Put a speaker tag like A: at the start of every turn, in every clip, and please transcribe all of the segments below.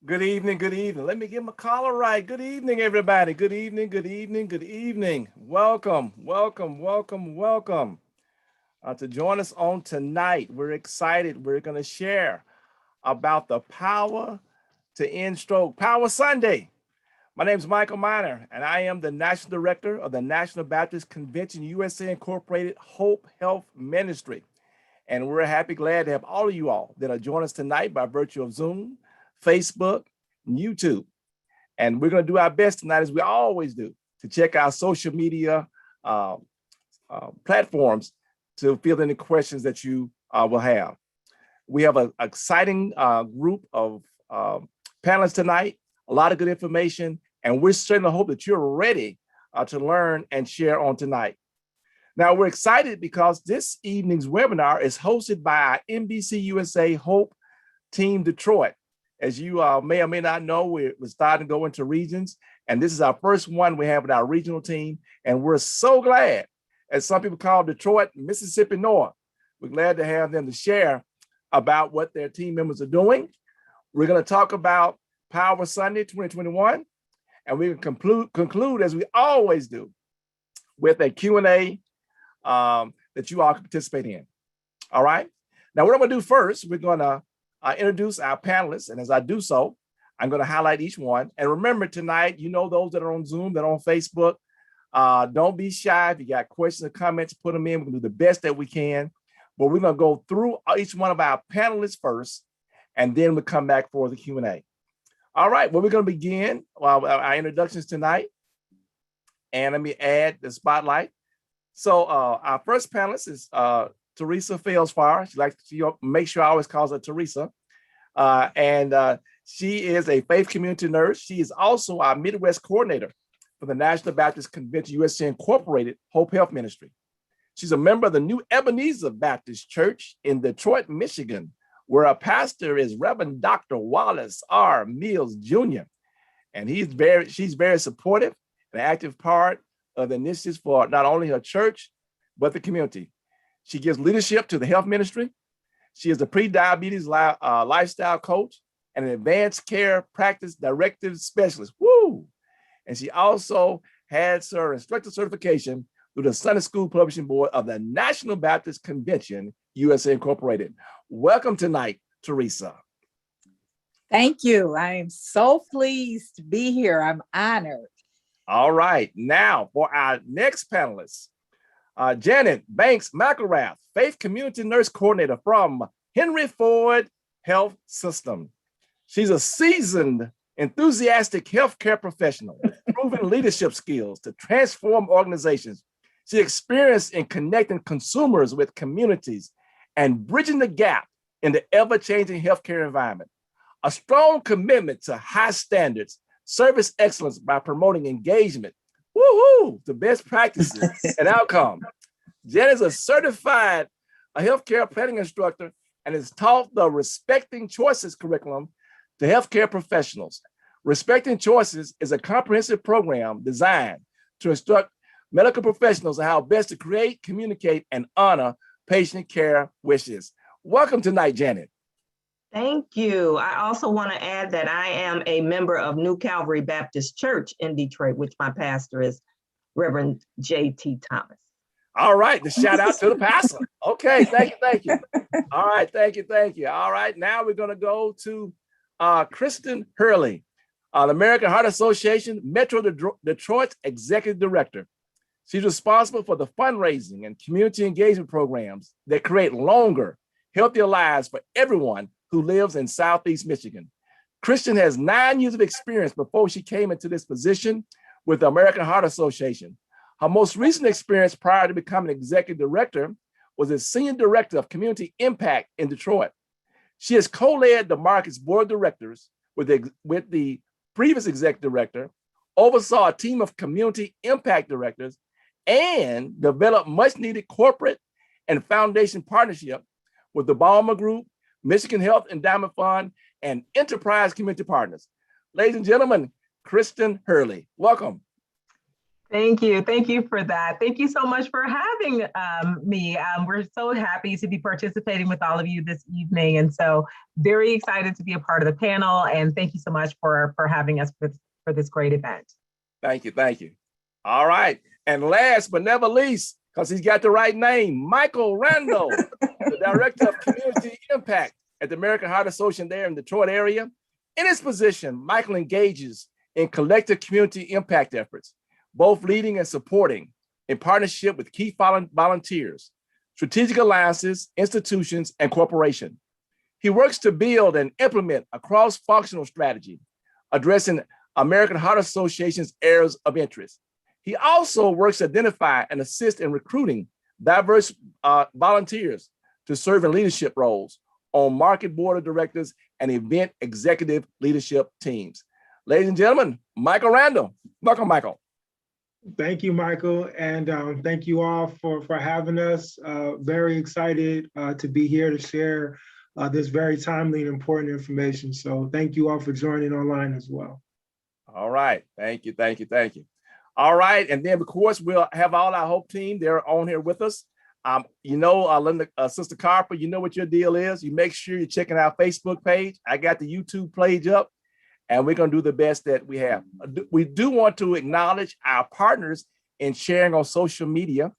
A: Good evening, good evening. Let me get my caller right. Good evening, everybody. Good evening, good evening, good evening. Welcome, welcome, welcome, welcome to join us on tonight. We're excited. We're going to share about the power to end stroke, Power Sunday. My name is Michael Miner, and I am the National Director of the National Baptist Convention USA Incorporated Hope Health Ministry. And we're glad to have all of you all that are joining us tonight by virtue of Zoom, Facebook, and YouTube. And we're going to do our best tonight, as we always do, to check our social media platforms to field any questions that you will have. We have an exciting group of panelists tonight, a lot of good information, and we're certainly hope that you're ready to learn and share on tonight. Now, we're excited because this evening's webinar is hosted by our NBCUSA H.O.P.E Team Detroit. As you may or may not know, we're starting to go into regions, and this is our first one we have with our regional team, and we're so glad, as some people call Detroit, Mississippi North. We're glad to have them to share about what their team members are doing. We're going to talk about Power Sunday 2021, and we can conclude, as we always do, with a Q&A that you all can participate in. All right. Now, what I'm going to do first, we're going to introduce our panelists. And as I do so, I'm going to highlight each one. And remember tonight, you know, those that are on Zoom, that are on Facebook, don't be shy. If you got questions or comments, put them in. We're going to do the best that we can. But we're going to go through each one of our panelists first, and then we'll come back for the Q&A. All right. Well, we're going to begin our introductions tonight. And let me add the spotlight. So our first panelist is Teresa Felsfire. She likes to make sure I always calls her Teresa. And she is a faith community nurse. She is also our Midwest coordinator for the National Baptist Convention USA Incorporated Hope Health Ministry. She's a member of the New Ebenezer Baptist Church in Detroit, Michigan, where our pastor is Reverend Dr. Wallace R. Mills Jr. And she's very supportive and active part of the initiatives for not only her church, but the community. She gives leadership to the health ministry. She is a pre-diabetes lifestyle coach and an advanced care practice directive specialist. Woo! And she also has her instructor certification through the Sunday School Publishing Board of the National Baptist Convention, USA Incorporated. Welcome tonight, Teresa.
B: Thank you. I am so pleased to be here. I'm honored.
A: All right. Now for our next panelist, Janet Banks McElrath, Faith Community Nurse Coordinator from Henry Ford Health System. She's a seasoned, enthusiastic healthcare professional with proven leadership skills to transform organizations. She's experienced in connecting consumers with communities and bridging the gap in the ever-changing healthcare environment. A strong commitment to high standards, service excellence by promoting engagement, woohoo, the best practices and outcome. Jen is a certified healthcare planning instructor and has taught the Respecting Choices curriculum to healthcare professionals. Respecting Choices is a comprehensive program designed to instruct medical professionals on how best to create, communicate, and honor patient care wishes. Welcome tonight, Janet.
C: Thank you. I also want to add that I am a member of New Calvary Baptist Church in Detroit, which my pastor is Reverend J.T. Thomas.
A: All right, the shout out to the pastor. Okay, thank you. All right, thank you. All right, now we're going to go to Kristen Hurley, the American Heart Association Metro Detroit Executive Director. She's responsible for the fundraising and community engagement programs that create longer, healthier lives for everyone who lives in Southeast Michigan. Kristen has 9 years of experience before she came into this position with the American Heart Association. Her most recent experience prior to becoming executive director was as senior director of community impact in Detroit. She has co-led the market's board of directors with the previous executive director, oversaw a team of community impact directors, and developed much needed corporate and foundation partnership with the Balmer Group, Michigan Health Endowment Fund, and Enterprise Community Partners. Ladies and gentlemen, Kristen Hurley, welcome.
D: Thank you. Thank you for that. Thank you so much for having me. We're so happy to be participating with all of you this evening. And so very excited to be a part of the panel. And thank you so much for having us for this great event.
A: Thank you. Thank you. All right. And last but never least, because he's got the right name, Michael Randall, the Director of Community Impact at the American Heart Association there in the Detroit area. In his position, Michael engages in collective community impact efforts, both leading and supporting in partnership with key volunteers, strategic alliances, institutions, and corporations. He works to build and implement a cross-functional strategy addressing American Heart Association's areas of interest. He also works to identify and assist in recruiting diverse volunteers to serve in leadership roles on market board of directors and event executive leadership teams. Ladies and gentlemen, Michael Randall. Welcome, Michael.
E: Thank you, Michael, and thank you all for having us. Very excited to be here to share this very timely and important information. So thank you all for joining online as well.
A: All right, thank you, thank you, thank you. All right, and then of course we'll have all our HOPE team. They're on here with us. You know, Linda, Sister Carper, you know what your deal is. You make sure you're checking our Facebook page. I got the YouTube page up, and we're going to do the best that we have. We do want to acknowledge our partners in sharing on social media.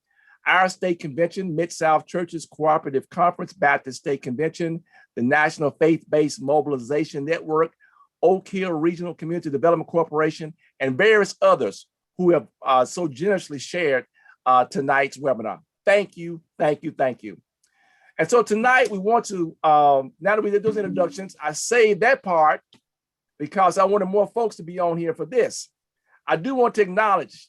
A: Our state convention, Mid-South Churches Cooperative Conference, Baptist State Convention, the National Faith-Based Mobilization Network, Oak Hill Regional Community Development Corporation, and various others who have so generously shared tonight's webinar. Thank you, thank you, thank you. And so tonight we want to, now that we did those introductions, I saved that part because I wanted more folks to be on here for this. I do want to acknowledge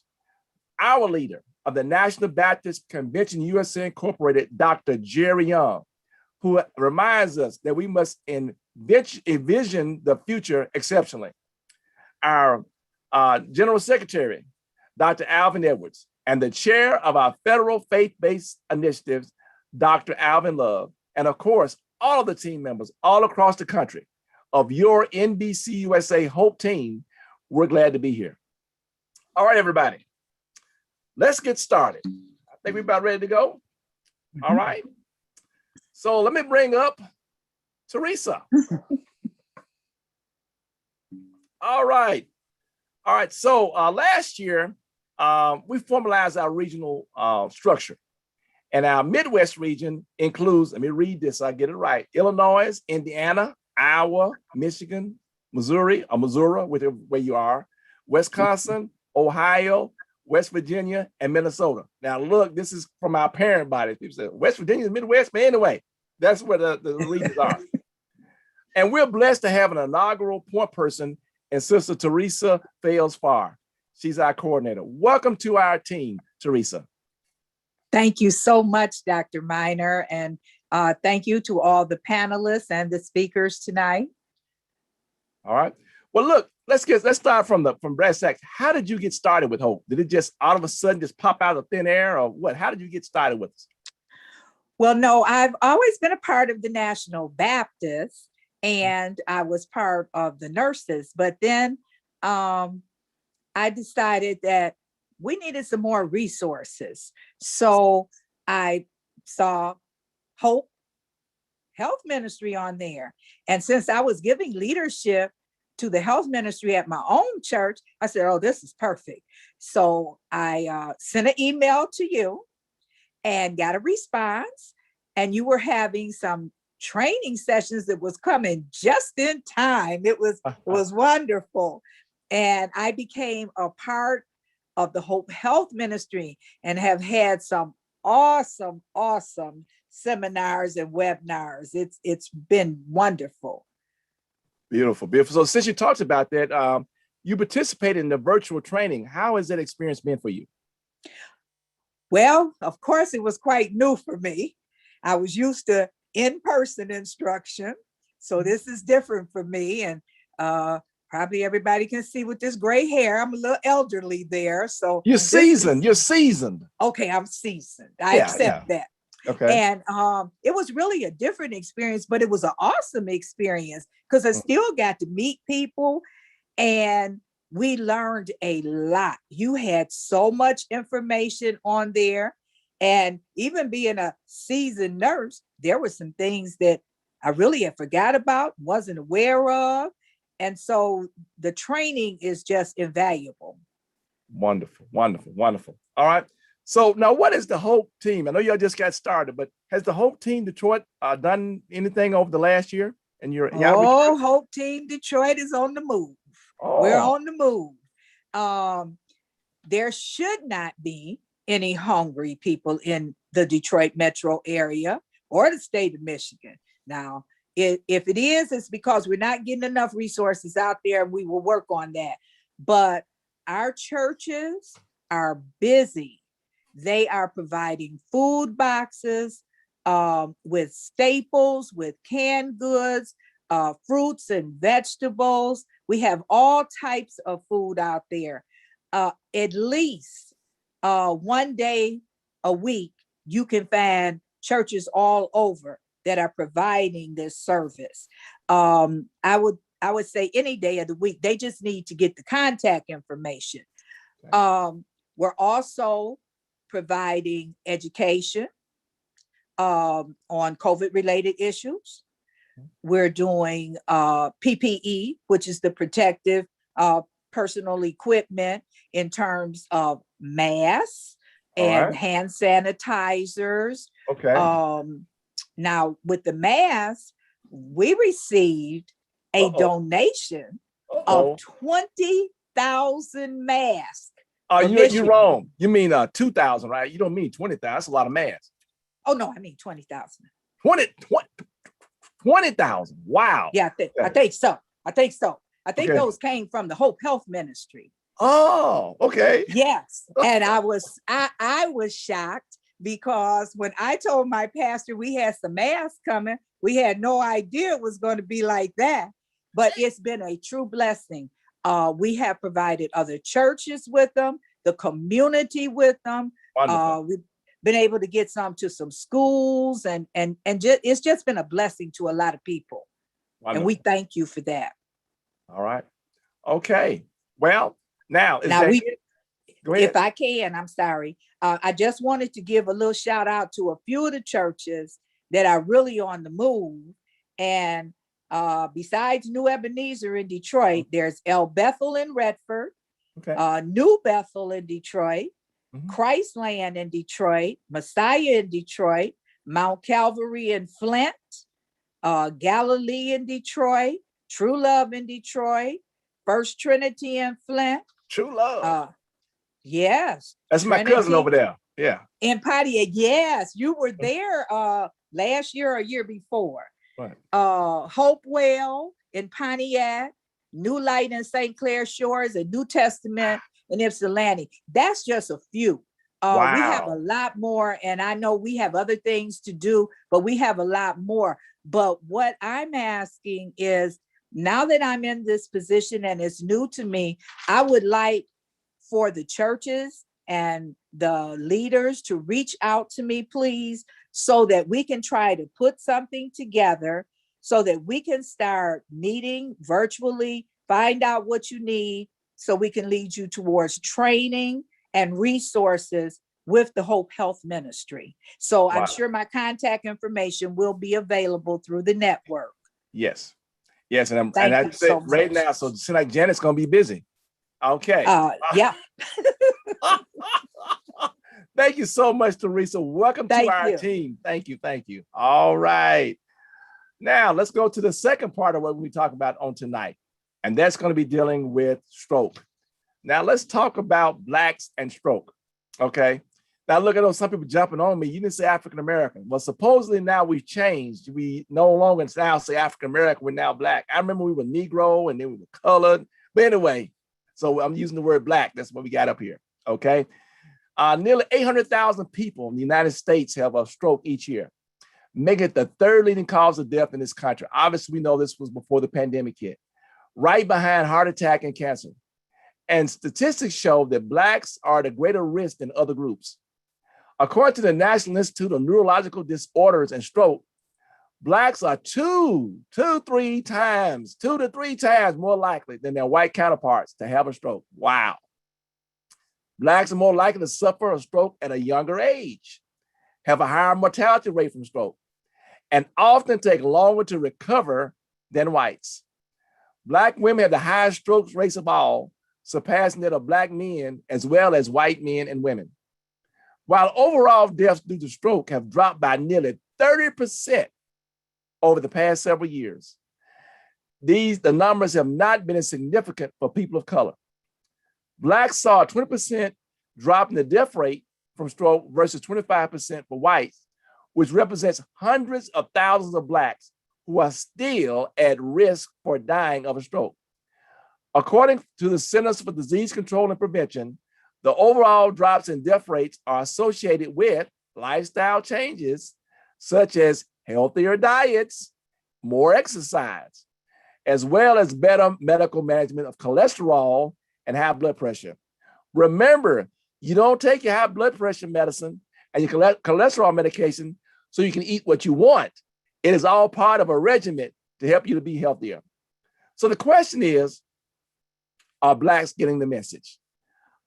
A: our leader of the National Baptist Convention USA Incorporated, Dr. Jerry Young, who reminds us that we must envision the future exceptionally. Our General Secretary, Dr. Alvin Edwards, and the chair of our federal faith-based initiatives, Dr. Alvin Love, and of course, all of the team members all across the country of your NBCUSA HOPE team, we're glad to be here. All right, everybody, let's get started. I think we're about ready to go. All right. So let me bring up Teresa. All right. All right. So last year, we formalized our regional structure. And our Midwest region includes, let me read this so I get it right, Illinois, Indiana, Iowa, Michigan, Missouri, where you are, Wisconsin, Ohio, West Virginia, and Minnesota. Now look, this is from our parent body. People say, West Virginia is Midwest, but anyway, that's where the regions are. And we're blessed to have an inaugural point person in Sister Teresa Fales-Farr. She's our coordinator. Welcome to our team, Teresa.
B: Thank you so much, Dr. Miner, and thank you to all the panelists and the speakers tonight.
A: All right. Well, look, let's start from brass tacks. How did you get started with HOPE? Did it just all of a sudden just pop out of thin air, or what? How did you get started with us?
B: Well, no, I've always been a part of the National Baptist, and I was part of the nurses, but then I decided that we needed some more resources. So I saw HOPE Health Ministry on there. And since I was giving leadership to the health ministry at my own church, I said, oh, this is perfect. So I sent an email to you and got a response. And you were having some training sessions that was coming just in time. It was wonderful. And I became a part of the HOPE Health Ministry and have had some awesome seminars and webinars. It's been wonderful.
A: Beautiful, beautiful. So since you talked about that, you participated in the virtual training. How has that experience been for you?
B: Well, of course, it was quite new for me. I was used to in-person instruction. So this is different for me. And probably everybody can see with this gray hair, I'm a little elderly there. So
A: you're seasoned. You're seasoned.
B: Okay, I'm seasoned. I accept that.
A: Okay.
B: And it was really a different experience, but it was an awesome experience because I still got to meet people. And we learned a lot. You had so much information on there. And even being a seasoned nurse, there were some things that I really had forgot about, wasn't aware of. And so the training is just invaluable.
A: Wonderful, wonderful, wonderful. All right. So now what is the Hope team? I know y'all just got started, but has the Hope team Detroit done anything over the last year? And
B: Oh, Hope Team Detroit is on the move.
A: Oh.
B: We're on the move. There should not be any hungry people in the Detroit metro area or the state of Michigan. Now, if it is, it's because we're not getting enough resources out there, and we will work on that. But our churches are busy. They are providing food boxes with staples, with canned goods, fruits and vegetables. We have all types of food out there. At least one day a week, you can find churches all over that are providing this service. I would say any day of the week. They just need to get the contact information. Okay. We're also providing education on COVID-related issues. We're doing PPE, which is the protective personal equipment in terms of masks and hand sanitizers.
A: Okay.
B: Now, with the masks, we received a donation of 20,000 masks.
A: You're wrong. You mean 2,000, right? You don't mean 20,000. That's a lot of masks.
B: Oh, no, I mean 20,000.
A: 20,000. Wow.
B: Yeah, I think so. I think those came from the Hope Health Ministry.
A: Oh, okay.
B: Yes. And I was shocked because when I told my pastor we had some masks coming, we had no idea it was going to be like that. But it's been a true blessing. We have provided other churches with them, the community with them. We've been able to get some to some schools, and it's just been a blessing to a lot of people. Wonderful. And we thank you for that.
A: All right. Okay. Well, now
B: if I can, I'm sorry. I just wanted to give a little shout out to a few of the churches that are really on the move. And besides New Ebenezer in Detroit, there's El Bethel in Redford, New Bethel in Detroit, Christland in Detroit, Messiah in Detroit, Mount Calvary in Flint, Galilee in Detroit, True Love in Detroit, First Trinity in Flint.
A: True Love.
B: Yes.
A: That's Trinity, my cousin over there. Yeah.
B: In Pontiac. Yes. You were there last year or year before.
A: Right.
B: Hopewell in Pontiac, New Light in St. Clair Shores, and New Testament in Ypsilanti. That's just a few.
A: Wow.
B: We have a lot more, and I know we have other things to do, but we have a lot more. But what I'm asking is, now that I'm in this position and it's new to me, I would like for the churches and the leaders to reach out to me, please, so that we can try to put something together so that we can start meeting virtually, find out what you need so we can lead you towards training and resources with the Hope Health Ministry. So I'm sure my contact information will be available through the network.
A: Yes. Yes, and I say so right now, so it seems like Janet's gonna be busy. Okay.
B: Yeah.
A: Thank you so much, Teresa. Welcome to our team. Thank you. Thank you. All right. Now let's go to the second part of what we talk about on tonight, and that's going to be dealing with stroke. Now let's talk about Blacks and stroke. Okay. Now look at those, some people jumping on me. You didn't say African American. Well, supposedly now we've changed. We no longer now say African American. We're now Black. I remember we were Negro and then we were colored. But anyway, so I'm using the word Black. That's what we got up here. Okay. Nearly 800,000 people in the United States have a stroke each year, making it the third leading cause of death in this country. Obviously, we know this was before the pandemic hit, right behind heart attack and cancer. And statistics show that Blacks are at a greater risk than other groups. According to the National Institute of Neurological Disorders and Stroke, Blacks are two to three times more likely than their white counterparts to have a stroke. Wow. Blacks are more likely to suffer a stroke at a younger age, have a higher mortality rate from stroke, and often take longer to recover than whites. Black women have the highest stroke rates of all, surpassing that of Black men as well as white men and women. While overall deaths due to stroke have dropped by nearly 30% over the past several years, the numbers have not been as significant for people of color. Blacks saw a 20% drop in the death rate from stroke versus 25% for whites, which represents hundreds of thousands of Blacks who are still at risk for dying of a stroke. According to the Centers for Disease Control and Prevention, the overall drops in death rates are associated with lifestyle changes such as healthier diets, more exercise, as well as better medical management of cholesterol and high blood pressure. Remember, you don't take your high blood pressure medicine and your cholesterol medication so you can eat what you want. It is all part of a regimen to help you to be healthier. So the question is, are Blacks getting the message?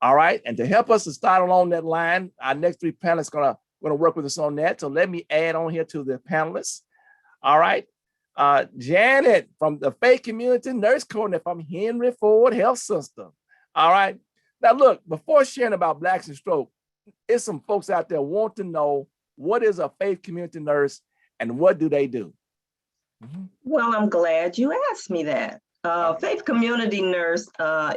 A: All right, and to help us to start along that line, our next three panelists are gonna work with us on that. So let me add on here to the panelists. All right, Janet from the Faith Community Nurse Coordinator from Henry Ford Health System. All right. Now, look, before sharing about Blacks and stroke, there's some folks out there want to know what is a faith community nurse and what do they do?
C: Well, I'm glad you asked me that. Faith community nurse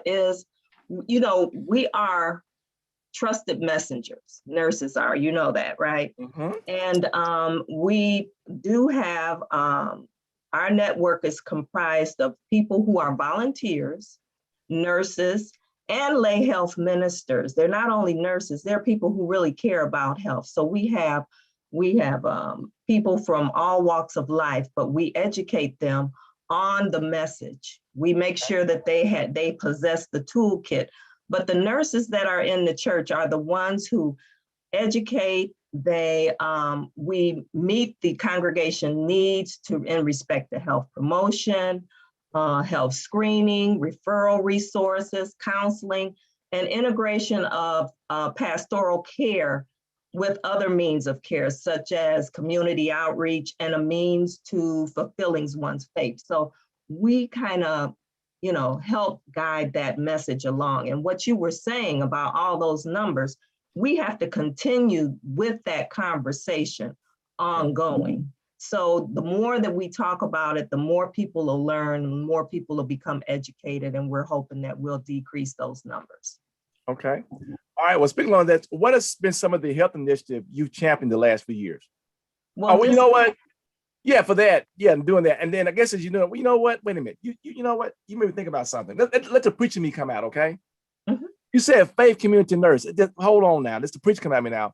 C: is, we are trusted messengers. Nurses are, you know that, right? And we do have, our network is comprised of people who are volunteers, nurses, and lay health ministers. They're not only nurses, they're people who really care about health. So we have people from all walks of life, but we educate them on the message. We make sure that they possess the toolkit. But the nurses that are in the church are the ones who educate. We meet the congregation needs in respect to health promotion, health screening, referral resources, counseling, and integration of pastoral care with other means of care, such as community outreach and a means to fulfilling one's faith. So we kind of, help guide that message along. And what you were saying about all those numbers, we have to continue with that conversation ongoing. So the more that we talk about it, the more people will learn, the more people will become educated, and we're hoping that we'll decrease those numbers.
A: Okay. All right. Well, speaking on that, what has been some of the health initiative you've championed the last few years? Well, you know what? Yeah, for that. Yeah, I'm doing that. And then I guess as you know what? Wait a minute. You know what? You made me think about something. Let the preacher me come out, okay? You said faith community nurse. Hold on now. Let the preacher come at me now.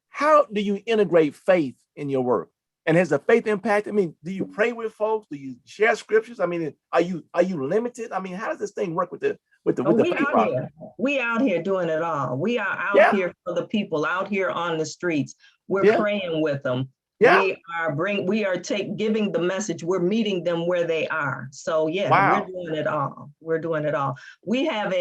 A: How do you integrate faith in your work? And has the faith impact? I mean, do you pray with folks? Do you share scriptures? I mean, are you limited? I mean, how does this thing work with the faith?
C: We out here doing it all. We are out here for the people, out here on the streets. We're praying with them. We are giving the message. We're meeting them where they are. So we're doing it all. We're doing it all. We have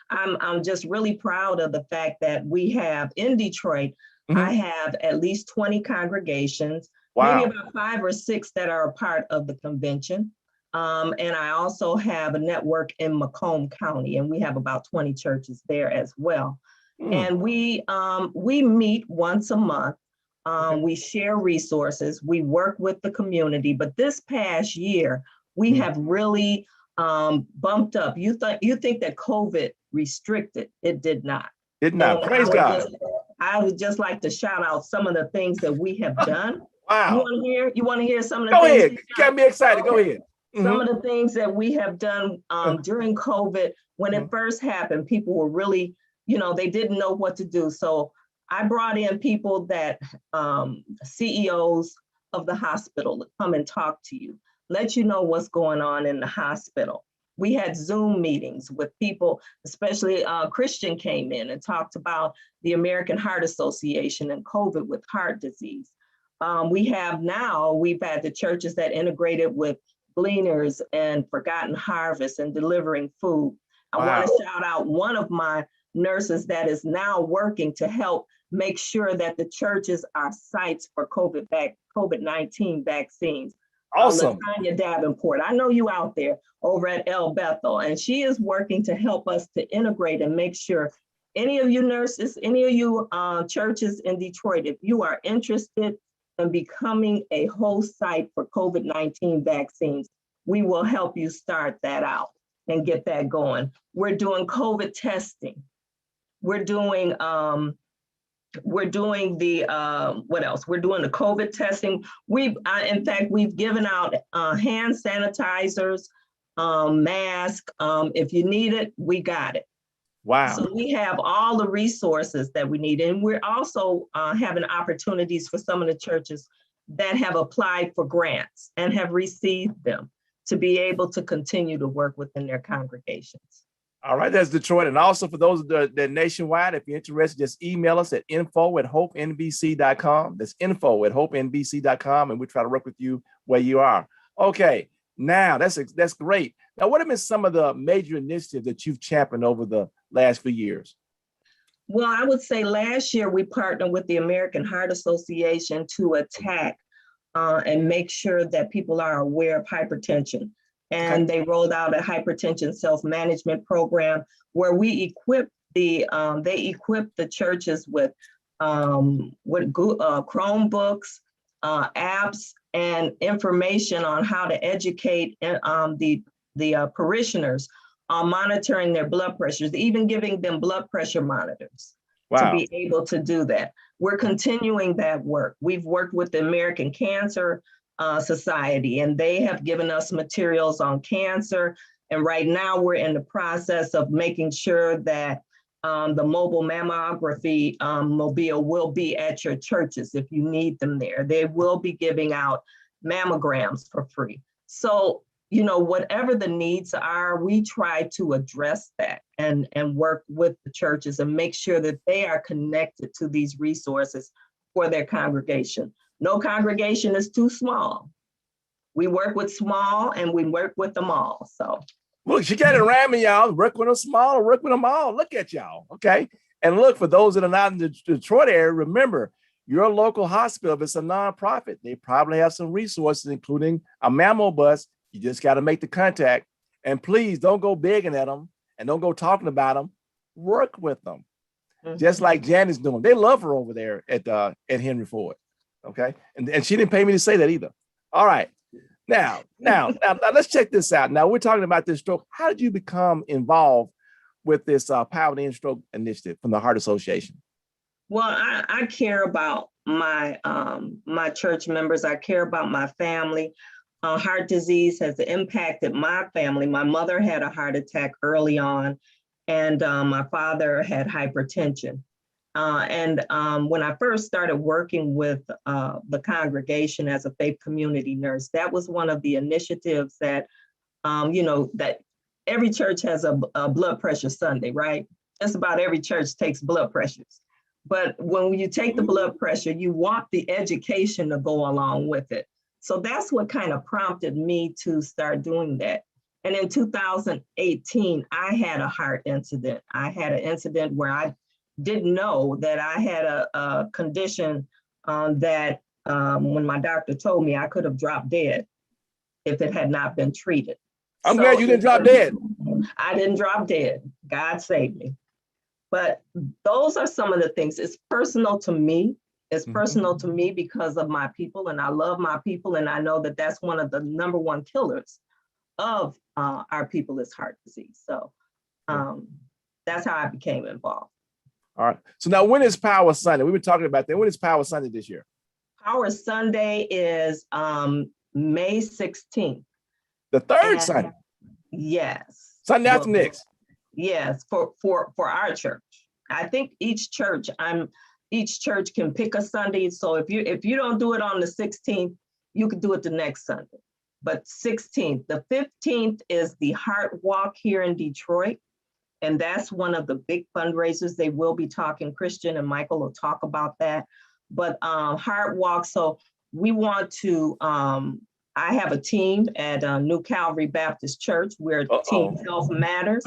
C: I'm just really proud of the fact that we have in Detroit, I have at least 20 congregations, maybe about 5 or 6 that are a part of the convention. And I also have a network in Macomb County, and we have about 20 churches there as well. And we meet once a month. We share resources, we work with the community, but this past year, we have really bumped up. You think that COVID restricted, it did not.
A: Did not, praise God.
C: I would just like to shout out some of the things that we have done.
A: Wow.
C: You want to hear some of the
A: things?
C: Go
A: ahead, you got me excited, go ahead.
C: Some of the things that we have done during COVID, when it first happened, people were really, they didn't know what to do. So I brought in people that CEOs of the hospital to come and talk to you, let you know what's going on in the hospital. We had Zoom meetings with people, especially Christian came in and talked about the American Heart Association and COVID with heart disease. we've had the churches that integrated with Gleaners and Forgotten Harvest and delivering food. I want to shout out one of my nurses that is now working to help make sure that the churches are sites for COVID-19 vaccines.
A: Awesome.
C: Latanya Davenport, I know you out there over at El Bethel, and she is working to help us to integrate and make sure any of you nurses, any of you churches in Detroit, if you are interested in becoming a host site for COVID-19 vaccines, we will help you start that out and get that going. We're doing COVID testing. We're doing what else? We're doing the COVID testing. In fact, we've given out hand sanitizers, masks. If you need it, we got it.
A: Wow.
C: So we have all the resources that we need. And we're also having opportunities for some of the churches that have applied for grants and have received them to be able to continue to work within their congregations.
A: All right, that's Detroit. And also for those that are nationwide, if you're interested, just email us at info@hopenbc.com. That's info@hopenbc.com. And we try to work with you where you are. Okay, now that's great. Now, what have been some of the major initiatives that you've championed over the last few years?
C: Well, I would say last year we partnered with the American Heart Association to attack and make sure that people are aware of hypertension. And they rolled out a hypertension self-management program where we equip they equip the churches with Chromebooks, apps, and information on how to educate the parishioners on monitoring their blood pressures, even giving them blood pressure monitors to be able to do that. We're continuing that work. We've worked with the American Cancer Society, and they have given us materials on cancer. And right now we're in the process of making sure that the mobile mammography mobile will be at your churches if you need them there. They will be giving out mammograms for free. So, you know, whatever the needs are, we try to address that and work with the churches and make sure that they are connected to these resources for their congregation. No congregation is too small. We work with small and we work with them all. So
A: look, she got it around me, y'all. Work with them small, work with them all. Look at y'all. Okay. And look, for those that are not in the Detroit area, remember your local hospital, if it's a nonprofit, they probably have some resources, including a mammo bus. You just got to make the contact. And please don't go begging at them and don't go talking about them. Work with them. Just like Janet's doing. They love her over there at Henry Ford. Okay. And she didn't pay me to say that either. All right. Now, let's check this out. Now we're talking about this stroke. How did you become involved with this Power to End Stroke initiative from the Heart Association?
C: Well, I care about my my church members. I care about my family. Heart disease has impacted my family. My mother had a heart attack early on, and my father had hypertension. When I first started working with the congregation as a faith community nurse, that was one of the initiatives that, that every church has a blood pressure Sunday, right? Just about every church takes blood pressures. But when you take the blood pressure, you want the education to go along with it. So that's what kind of prompted me to start doing that. And in 2018, I had a heart incident. I had an incident where I didn't know that I had a condition that when my doctor told me I could have dropped dead if it had not been treated.
A: I'm glad you didn't drop dead.
C: I didn't drop dead. God saved me. But those are some of the things. It's personal to me. It's personal to me because of my people, and I love my people, and I know that that's one of the number one killers of our people is heart disease. So that's how I became involved.
A: All right. So now, when is Power Sunday? We've been talking about that. When is Power Sunday this year?
C: Power Sunday is May 16th.
A: The third Sunday.
C: Yes.
A: Sunday after next.
C: Yes, for our church. I think each church can pick a Sunday. So if you don't do it on the 16th, you could do it the next Sunday. But 16th, the 15th is the Heart Walk here in Detroit. And that's one of the big fundraisers. They will be talking, Christian and Michael will talk about that. but Heart Walk. So we want to, I have a team at New Calvary Baptist Church where Team Health Matters.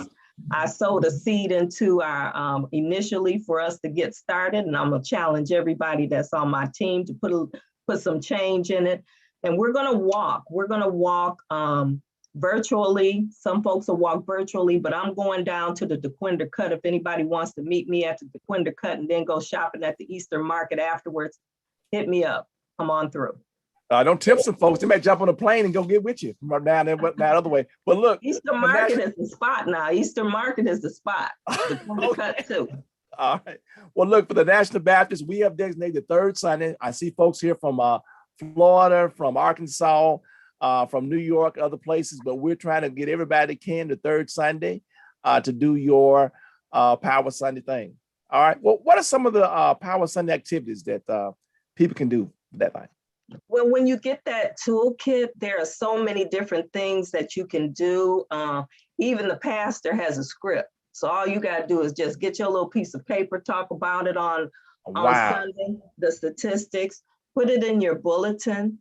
C: I sowed a seed into our initially for us to get started, and I'm gonna challenge everybody that's on my team to put some change in it. And we're gonna walk. We're gonna walk virtually. Some folks will walk virtually, but I'm going down to the DeQuinder Cut. If anybody wants to meet me at the DeQuinder Cut and then go shopping at the Eastern Market afterwards, hit me up. Come on through.
A: Don't tempt some folks. They might jump on a plane and go get with you from down there, but that other way. But look,
C: Eastern Market is the spot now. Eastern Market is the spot. DeQuinder Cut too.
A: All right. Well, look, for the National Baptist, we have designated the third Sunday. I see folks here from Florida, from Arkansas, from New York, other places, but we're trying to get everybody that can the third Sunday to do your Power Sunday thing. All right. Well, what are some of the Power Sunday activities that people can do that night?
C: Well, when you get that toolkit, there are so many different things that you can do. Even the pastor has a script. So all you got to do is just get your little piece of paper, talk about it on Sunday, the statistics, put it in your bulletin.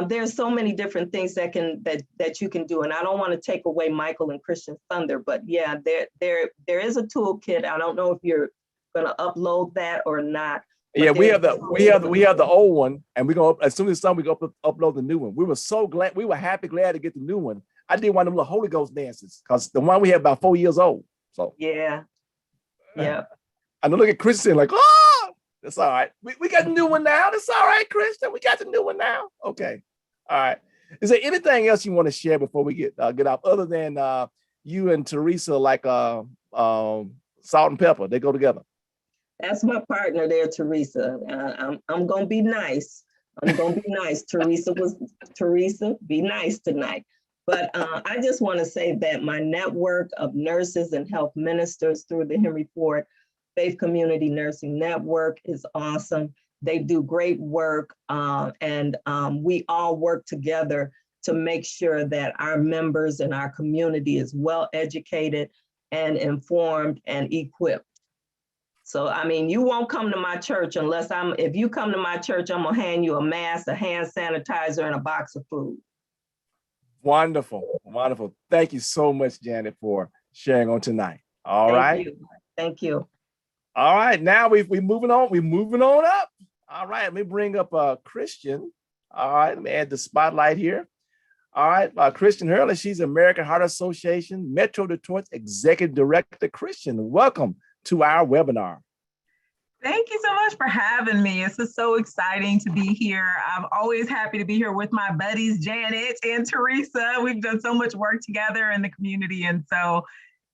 C: There's so many different things that you can do. And I don't want to take away Michael and Christian's thunder, but yeah, there is a toolkit. I don't know if you're going to upload that or not.
A: Yeah, we have the old one, and we're gonna, as soon as we go upload the new one. We were so glad, we were glad to get the new one. I did one of them little Holy Ghost dances because the one we had about 4 years old. So
C: yeah.
A: I know. Look at Christian like, oh, that's all right. We got the new one now. That's all right, Christian. We got the new one now. Okay, all right. Is there anything else you want to share before we get off, other than you and Teresa like salt and pepper? They go together.
C: That's my partner there, Teresa. I'm gonna be nice. I'm gonna be nice. Teresa, be nice tonight. But I just want to say that my network of nurses and health ministers through the Henry Ford Faith Community Nursing Network is awesome. They do great work, and we all work together to make sure that our members and our community is well educated and informed and equipped. So, I mean, you won't come to my church unless if you come to my church, I'm gonna hand you a mask, a hand sanitizer, and a box of food.
A: Wonderful, wonderful. Thank you so much, Janet, for sharing on tonight. All right.
C: Thank you.
A: All right, now we're moving on. We're moving on up. All right, let me bring up Christian. All right, let me add the spotlight here. All right, Christian Hurley, she's American Heart Association Metro Detroit Executive Director. Christian, welcome to our webinar.
D: Thank you so much for having me. This is so exciting to be here. I'm always happy to be here with my buddies, Janet and Teresa. We've done so much work together in the community. And so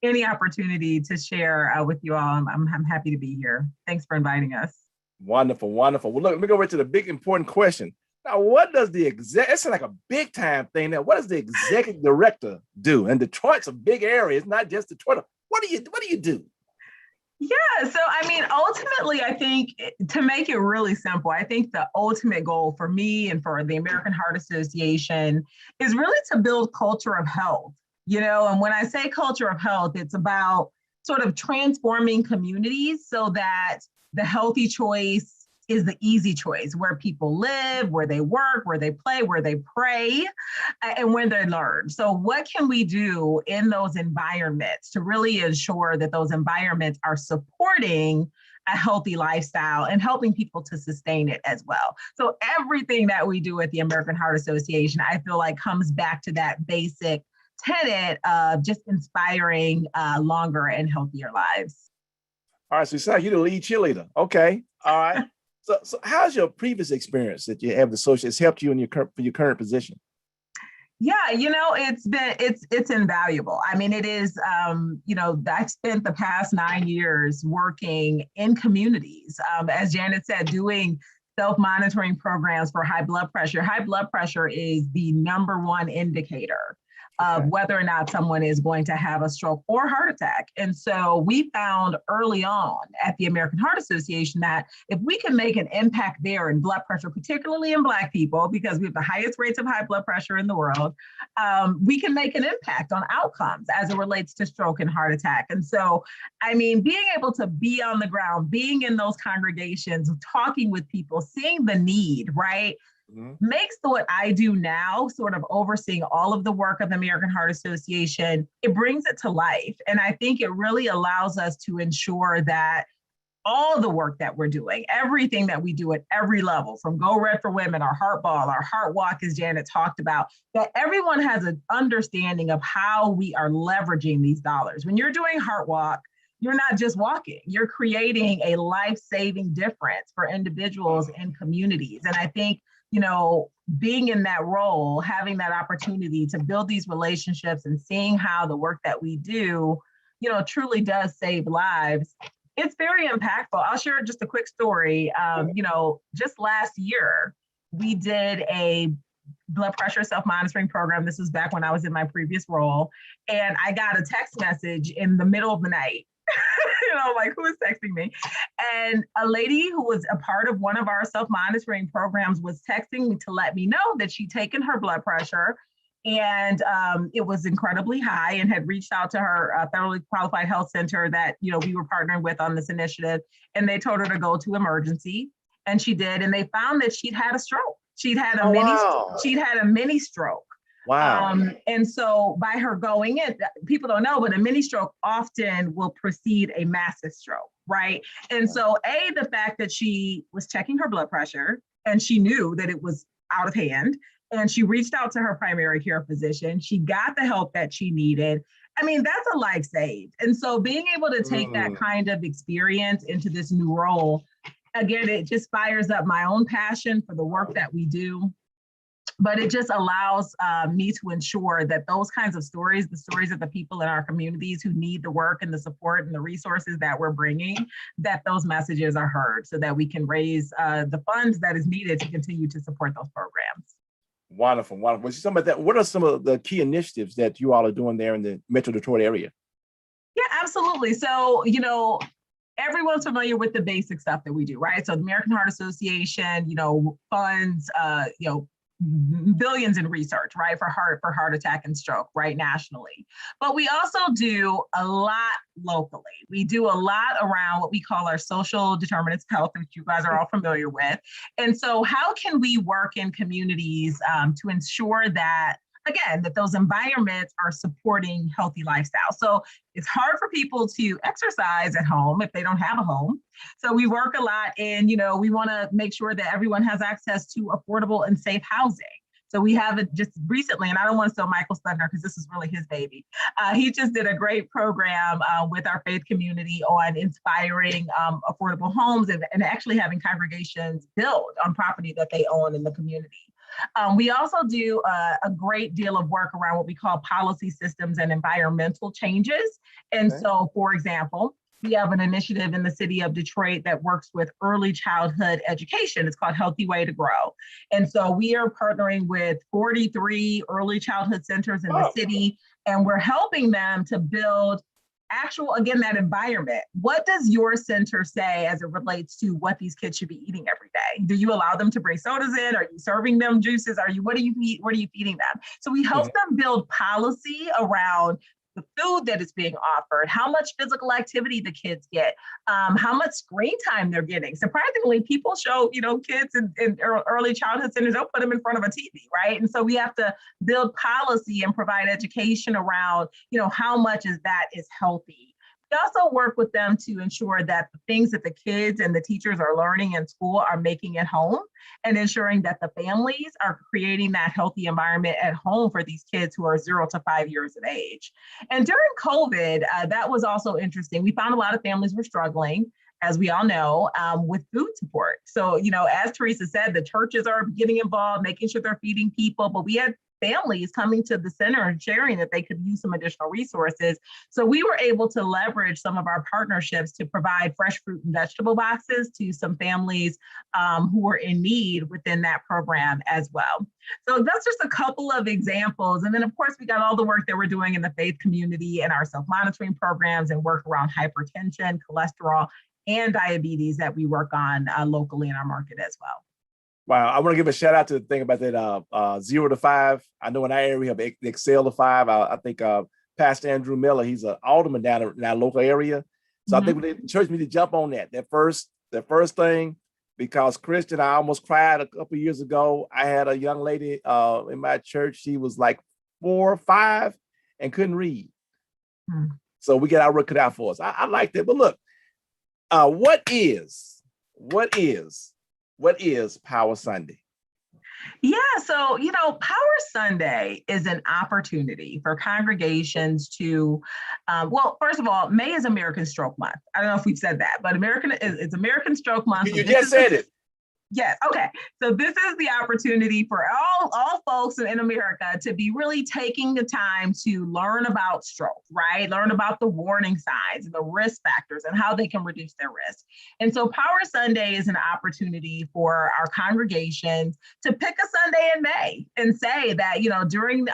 D: any opportunity to share with you all, I'm happy to be here. Thanks for inviting us.
A: Wonderful, wonderful. Well, look, let me go right to the big important question. Now, what does it's like a big time thing now. What does the executive director do? And Detroit's a big area. It's not just Detroit. What do you do?
D: Yeah, so I mean, ultimately, I think to make it really simple, I think the ultimate goal for me and for the American Heart Association is really to build culture of health, and when I say culture of health, it's about sort of transforming communities so that the healthy choice is the easy choice, where people live, where they work, where they play, where they pray, and where they learn. So what can we do in those environments to really ensure that those environments are supporting a healthy lifestyle and helping people to sustain it as well? So everything that we do at the American Heart Association, I feel like comes back to that basic tenet of just inspiring longer and healthier lives.
A: All right, so you sound like you're the lead cheerleader. Okay, all right. So how's your previous experience that you have the association has helped you in your current position?
D: Yeah, it's invaluable. I mean, it is, I've spent the past 9 years working in communities, as Janet said, doing self-monitoring programs for high blood pressure. High blood pressure is the #1 indicator of
A: Okay.
D: whether or not someone is going to have a stroke or heart attack. And so we found early on at the American Heart Association that if we can make an impact there in blood pressure, particularly in Black people, because we have the highest rates of high blood pressure in the world, we can make an impact on outcomes as it relates to stroke and heart attack. And so, I mean, being able to be on the ground, being in those congregations, talking with people, seeing the need, right? Makes what I do now, sort of overseeing all of the work of the American Heart Association, it brings it to life. And I think it really allows us to ensure that all the work that we're doing, everything that we do at every level, from Go Red for Women, our Heart Ball, our Heart Walk, as Janet talked about, that everyone has an understanding of how we are leveraging these dollars. When you're doing Heart Walk, you're not just walking, you're creating a life-saving difference for individuals and communities. And I think, you know, being in that role, having that opportunity to build these relationships and seeing how the work that we do, you know, truly does save lives, it's very impactful. I'll share just a quick story. You know, just last year, we did a blood pressure self-monitoring program. This was back when I was in my previous role. And I got a text message in the middle of the night. You know, like, who is texting me? And a lady who was a part of one of our self-monitoring programs was texting me to let me know that she'd taken her blood pressure and it was incredibly high, and had reached out to her federally qualified health center that, you know, we were partnering with on this initiative, and they told her to go to emergency, and she did, and they found that she'd had a stroke. She'd had a mini stroke.
A: Wow.
D: And so by her going in, people don't know, but a mini stroke often will precede a massive stroke, right? And so the fact that she was checking her blood pressure and she knew that it was out of hand, and she reached out to her primary care physician, she got the help that she needed. I mean, that's a life saved. And so being able to take that kind of experience into this new role, again, it just fires up my own passion for the work that we do. But it just allows me to ensure that those kinds of stories, the stories of the people in our communities who need the work and the support and the resources that we're bringing, that those messages are heard so that we can raise the funds that is needed to continue to support those programs.
A: Wonderful, wonderful. Some of that, what are some of the key initiatives that you all are doing there in the Metro Detroit area?
D: Yeah, absolutely. So, you know, everyone's familiar with the basic stuff that we do, right? So the American Heart Association, you know, funds, you know, billions in research, right, for heart attack and stroke, right, nationally. But we also do a lot locally. We do a lot around what we call our social determinants of health, which you guys are all familiar with. And so how can we work in communities to ensure that, again, that those environments are supporting healthy lifestyle? So it's hard for people to exercise at home if they don't have a home. So we work a lot in, you know, we want to make sure that everyone has access to affordable and safe housing. So we have it just recently, and I don't want to steal Michael's thunder because this is really his baby. He just did a great program with our faith community on inspiring affordable homes and actually having congregations build on property that they own in the community. We also do a great deal of work around what we call policy systems and environmental changes. And so, for example, we have an initiative in the city of Detroit that works with early childhood education. It's called Healthy Way to Grow. And so we are partnering with 43 early childhood centers in the city, and we're helping them to build actual, again, that environment. What does your center say as it relates to what these kids should be eating every day? Do you allow them to bring sodas in? Are you serving them juices? what do you eat? What are you feeding them? So we help them build policy around the food that is being offered, how much physical activity the kids get, how much screen time they're getting. Surprisingly, people show, you know, kids in early childhood centers, they'll put them in front of a TV, right? And so we have to build policy and provide education around, you know, how much is healthy. We also work with them to ensure that the things that the kids and the teachers are learning in school are making at home, and ensuring that the families are creating that healthy environment at home for these kids who are 0 to 5 years of age. And during COVID, that was also interesting. We found a lot of families were struggling, as we all know, with food support. So, you know, as Teresa said, the churches are getting involved, making sure they're feeding people, but we had families coming to the center and sharing that they could use some additional resources. So we were able to leverage some of our partnerships to provide fresh fruit and vegetable boxes to some families who were in need within that program as well. So that's just a couple of examples. And then of course, we got all the work that we're doing in the faith community and our self-monitoring programs and work around hypertension, cholesterol, and diabetes that we work on locally in our market as well.
A: Wow, I want to give a shout out to the thing about that 0 to 5. I know in our area we have the Excel to 5. I think Pastor Andrew Miller, he's an alderman down in our local area. So I think the church need to jump on that first thing, because Christian, I almost cried a couple of years ago. I had a young lady in my church. She was like 4 or 5 and couldn't read. So we get our work cut out for us. I like that. But look, what is Power Sunday?
D: Yeah, so, Power Sunday is an opportunity for congregations to, well, first of all, May is American Stroke Month. I don't know if we've said that, but it's American Stroke Month.
A: You just said it.
D: Yes. Okay. So this is the opportunity for all folks in America to be really taking the time to learn about stroke, right? Learn about the warning signs and the risk factors and how they can reduce their risk. And so Power Sunday is an opportunity for our congregations to pick a Sunday in May and say that,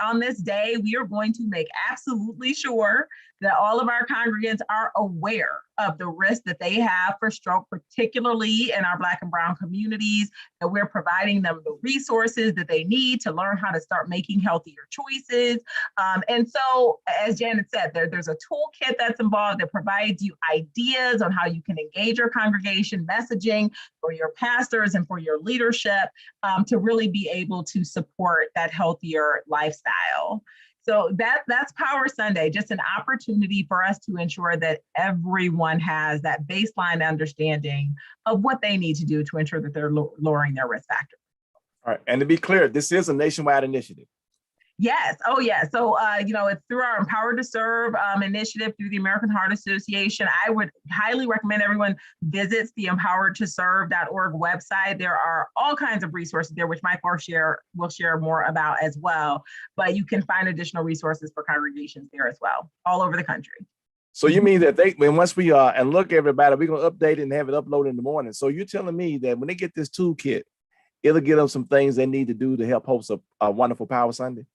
D: on this day, we are going to make absolutely sure that all of our congregants are aware of the risk that they have for stroke, particularly in our Black and Brown communities, that we're providing them the resources that they need to learn how to start making healthier choices. And so, as Janet said, there's a toolkit that's involved that provides you ideas on how you can engage your congregation, messaging for your pastors and for your leadership to really be able to support that healthier lifestyle. So that's Power Sunday, just an opportunity for us to ensure that everyone has that baseline understanding of what they need to do to ensure that they're lowering their risk factor.
A: All right. And to be clear, this is a nationwide initiative.
D: Yes. Oh, yeah. So, it's through our Empowered to Serve initiative through the American Heart Association. I would highly recommend everyone visits the empoweredtoserve.org website. There are all kinds of resources there, which Mike will share more about as well. But you can find additional resources for congregations there as well, all over the country.
A: So you mean that once we and look everybody, we're going to update it and have it uploaded in the morning. So you're telling me that when they get this toolkit, it'll give them some things they need to do to help host a wonderful Power Sunday?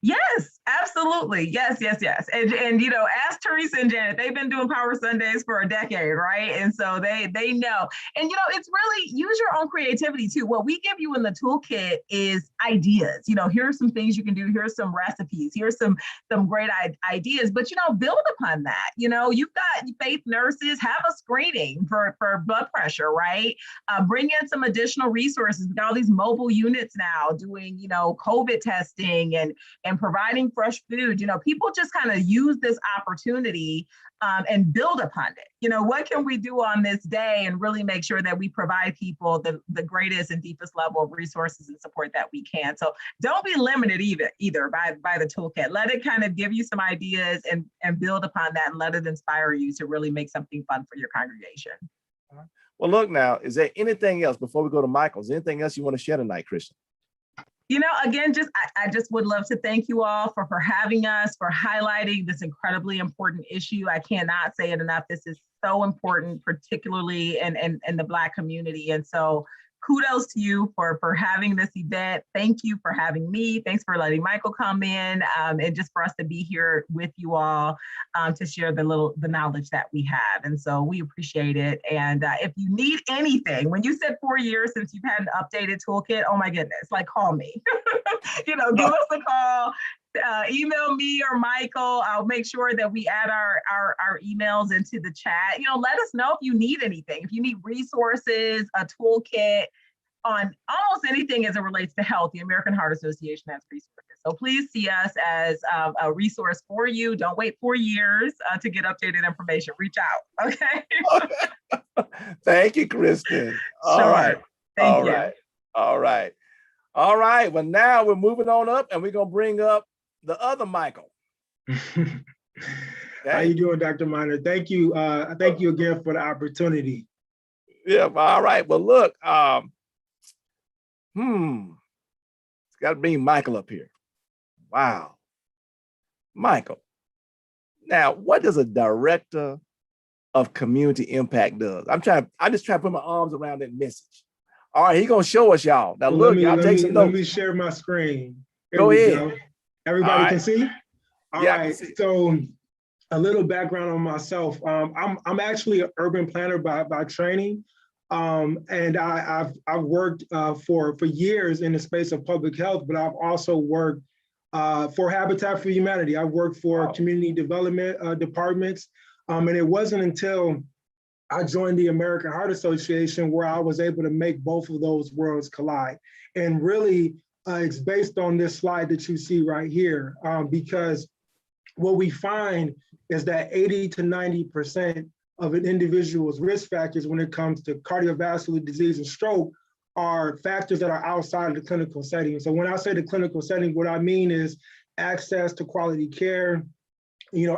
D: Yes, absolutely. Yes. And ask Teresa and Janet, they've been doing Power Sundays for a decade, right? And so they know. And, it's really use your own creativity too. What we give you in the toolkit is ideas. Here's some things you can do. Here's some recipes. Here's some great ideas. But, build upon that. You've got faith nurses, have a screening for blood pressure, right? Bring in some additional resources. We've got all these mobile units now doing, COVID testing and providing fresh food. People just kind of use this opportunity and build upon it. What can we do on this day and really make sure that we provide people the greatest and deepest level of resources and support that we can. So don't be limited either by the toolkit. Let it kind of give you some ideas and build upon that and let it inspire you to really make something fun for your congregation.
A: Well, look now, is there anything else before we go to Michael? Is there anything else you want to share tonight, Christian?
D: Again, I just would love to thank you all for having us, for highlighting this incredibly important issue. I cannot say it enough. This is so important, particularly in the Black community. And so kudos to you for having this event. Thank you for having me. Thanks for letting Michael come in and just for us to be here with you all to share the knowledge that we have. And so we appreciate it. And if you need anything, when you said 4 years since you've had an updated toolkit, oh my goodness, call me. Give us a call. Email me or Michael. I'll make sure that we add our emails into the chat. Let us know if you need anything, if you need resources, a toolkit on almost anything as it relates to health. The American Heart Association has resources. So please see us as a resource for you. Don't wait 4 years to get updated information. Reach out. Okay.
A: Thank you, Kristen. All right.
D: Thank you.
A: All right. Well, now we're moving on up and we're going to bring up the other Michael.
E: Okay. How you doing, Dr. Miner? Thank you. Thank you again for the opportunity.
A: Yeah. All right. Well, look, it's got to bring Michael up here. Wow. Michael, now what does a director of community impact does? I'm just trying to put my arms around that message. All right, he's gonna show us, y'all. Now
E: Well,
A: look, y'all take some
E: let me
A: notes.
E: share my screen. Here
A: Go
E: we
A: ahead.
E: go. Everybody
A: All
E: can
A: right.
E: see? All
A: Yeah, I can
E: right.
A: see.
E: So a little background on myself. I'm actually an urban planner by training. And I've worked for years in the space of public health, but I've also worked for Habitat for Humanity. I've worked for community development departments. And it wasn't until I joined the American Heart Association where I was able to make both of those worlds collide. And really, it's based on this slide that you see right here, because what we find is that 80 to 90% of an individual's risk factors when it comes to cardiovascular disease and stroke are factors that are outside of the clinical setting. So when I say the clinical setting, what I mean is access to quality care,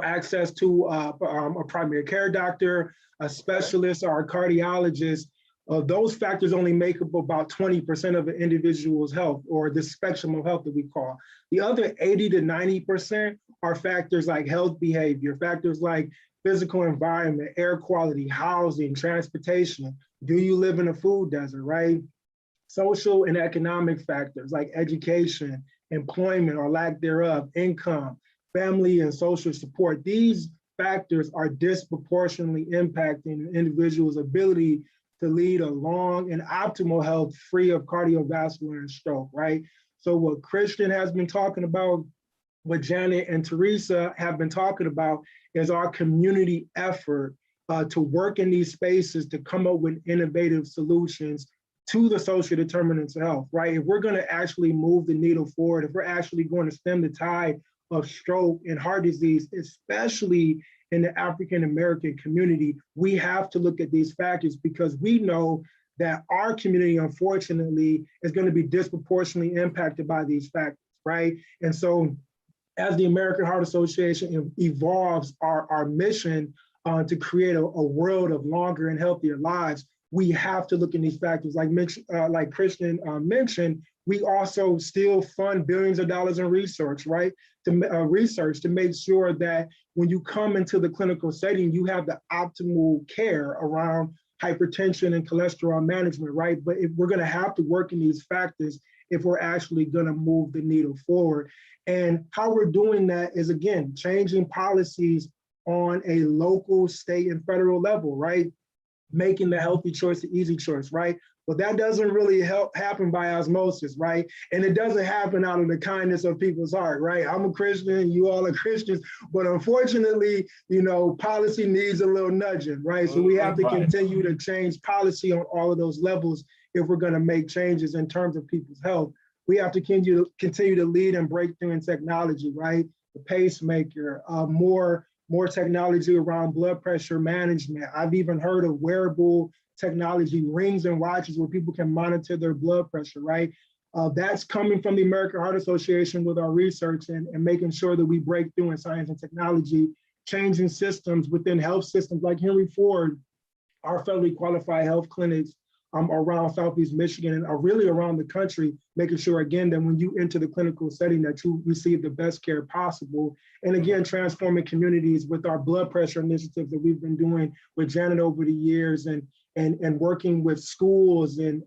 E: access to a primary care doctor, a specialist, or a cardiologist. Those factors only make up about 20% of an individual's health, or the spectrum of health that we call. The other 80 to 90% are factors like health behavior, factors like physical environment, air quality, housing, transportation. Do you live in a food desert, right? Social and economic factors like education, employment or lack thereof, income, family and social support. These factors are disproportionately impacting an individual's ability to lead a long and optimal health free of cardiovascular and stroke, right? So what Christian has been talking about, what Janet and Teresa have been talking about, is our community effort to work in these spaces to come up with innovative solutions to the social determinants of health, right? If we're gonna actually move the needle forward, if we're actually going to stem the tide of stroke and heart disease, especially in the African-American community, we have to look at these factors, because we know that our community, unfortunately, is going to be disproportionately impacted by these factors, right? And so as the American Heart Association evolves our mission to create a world of longer and healthier lives, we have to look in these factors. Like Christian mentioned, we also still fund billions of dollars in research, right? To make sure that when you come into the clinical setting, you have the optimal care around hypertension and cholesterol management, right? But if we're gonna have to work in these factors if we're actually gonna move the needle forward. And how we're doing that is, again, changing policies on a local, state, and federal level, right? Making the healthy choice the easy choice, right? But that doesn't really happen by osmosis, right? And it doesn't happen out of the kindness of people's heart, right? I'm a Christian, you all are Christians, but unfortunately, policy needs a little nudging, right? So we have to continue to change policy on all of those levels if we're gonna make changes in terms of people's health. We have to continue to lead and break through in technology, right? The pacemaker, more technology around blood pressure management. I've even heard of wearable technology, rings and watches where people can monitor their blood pressure, right? That's coming from the American Heart Association with our research and making sure that we break through in science and technology, changing systems within health systems like Henry Ford, our federally qualified health clinics around Southeast Michigan and are really around the country, making sure, again, that when you enter the clinical setting that you receive the best care possible. And again, transforming communities with our blood pressure initiatives that we've been doing with Janet over the years, and working with schools and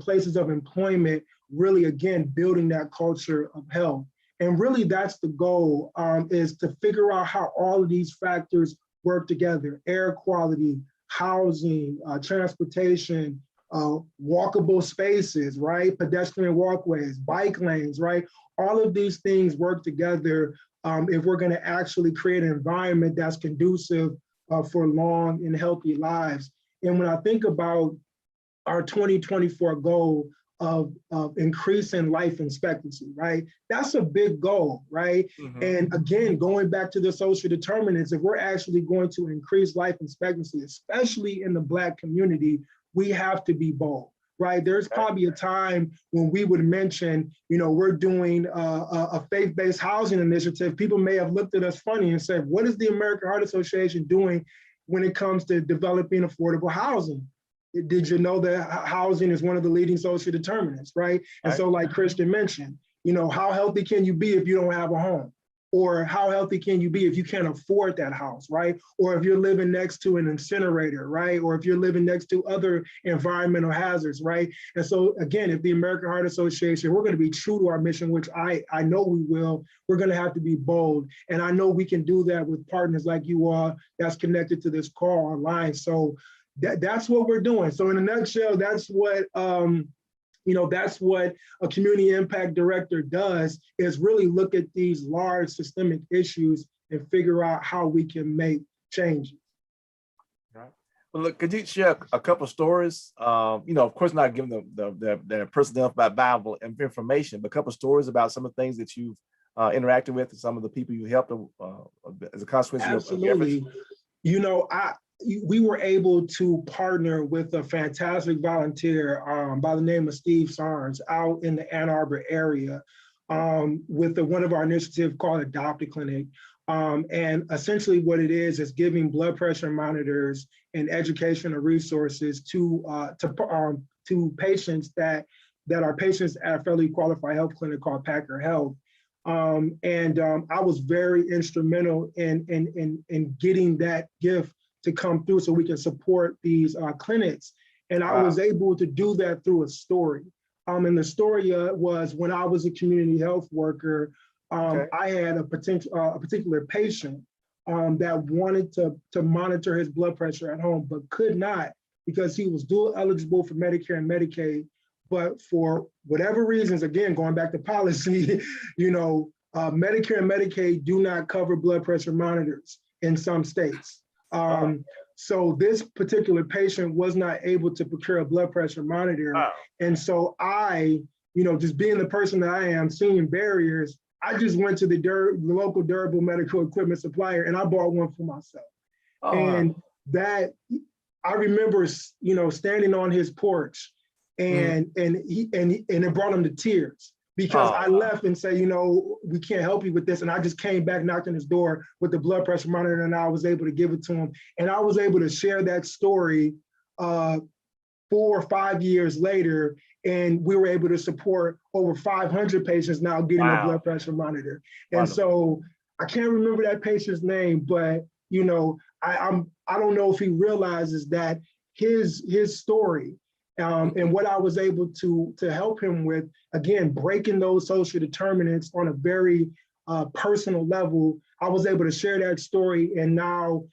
E: places of employment, really, again, building that culture of health. And really that's the goal, is to figure out how all of these factors work together: air quality, housing, transportation, walkable spaces, right? Pedestrian walkways, bike lanes, right? All of these things work together if we're gonna actually create an environment that's conducive for long and healthy lives. And when I think about our 2024 goal of increasing life expectancy, right? That's a big goal, right? And again, going back to the social determinants, if we're actually going to increase life expectancy, especially in the Black community, we have to be bold, right? There's probably a time when we would mention, we're doing a faith-based housing initiative. People may have looked at us funny and said, what is the American Heart Association doing when it comes to developing affordable housing? Did you know that housing is one of the leading social determinants, right? And so like Christian mentioned, How healthy can you be if you don't have a home? Or how healthy can you be if you can't afford that house, right? Or if you're living next to an incinerator, right? Or if you're living next to other environmental hazards, right? And so again, if the American Heart Association, we're going to be true to our mission, which I know we will, we're going to have to be bold. And I know we can do that with partners like you all that's connected to this call online. So that's what we're doing. So in a nutshell, that's what that's what a community impact director does, is really look at these large systemic issues and figure out how we can make changes.
A: Right. Well, look, could you share a couple of stories? Of course, not giving their personal valuable information, but a couple of stories about some of the things that you've interacted with and some of the people you helped as a consequence.
E: Absolutely. We were able to partner with a fantastic volunteer by the name of Steve Sarnes out in the Ann Arbor area with one of our initiatives called Adopt a Clinic. And essentially what it is giving blood pressure monitors and educational resources to patients that are patients at a federally qualified health clinic called Packer Health. I was very instrumental in getting that gift to come through so we can support these clinics. And I was able to do that through a story. And the story was when I was a community health worker, I had a particular patient that wanted to monitor his blood pressure at home, but could not because he was dual eligible for Medicare and Medicaid. But for whatever reasons, again, going back to policy, Medicare and Medicaid do not cover blood pressure monitors in some states. So this particular patient was not able to procure a blood pressure monitor. And so I, just being the person that I am, seeing barriers, I just went to the local durable medical equipment supplier and I bought one for myself. And that, I remember, standing on his porch and it brought him to tears. Because I left and say, we can't help you with this. And I just came back, knocked on his door with the blood pressure monitor, and I was able to give it to him. And I was able to share that story 4 or 5 years later. And we were able to support over 500 patients now getting a blood pressure monitor. And so I can't remember that patient's name, but I don't know if he realizes that his story and what I was able to help him with, again, breaking those social determinants on a very personal level, I was able to share that story and now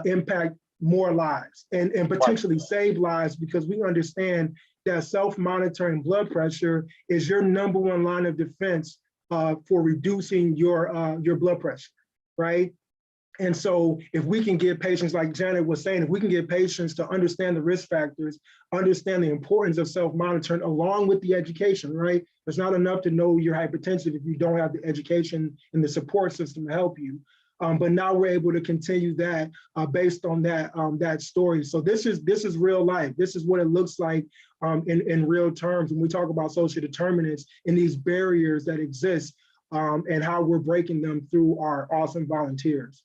E: impact more lives and potentially save lives, because we understand that self-monitoring blood pressure is your #1 line of defense for reducing your blood pressure, right? And so if we can get patients, like Janet was saying, if we can get patients to understand the risk factors, understand the importance of self-monitoring along with the education, right? It's not enough to know you're hypertensive if you don't have the education and the support system to help you. But now we're able to continue that based on that story. So this is real life. This is what it looks like in real terms when we talk about social determinants and these barriers that exist and how we're breaking them through our awesome volunteers.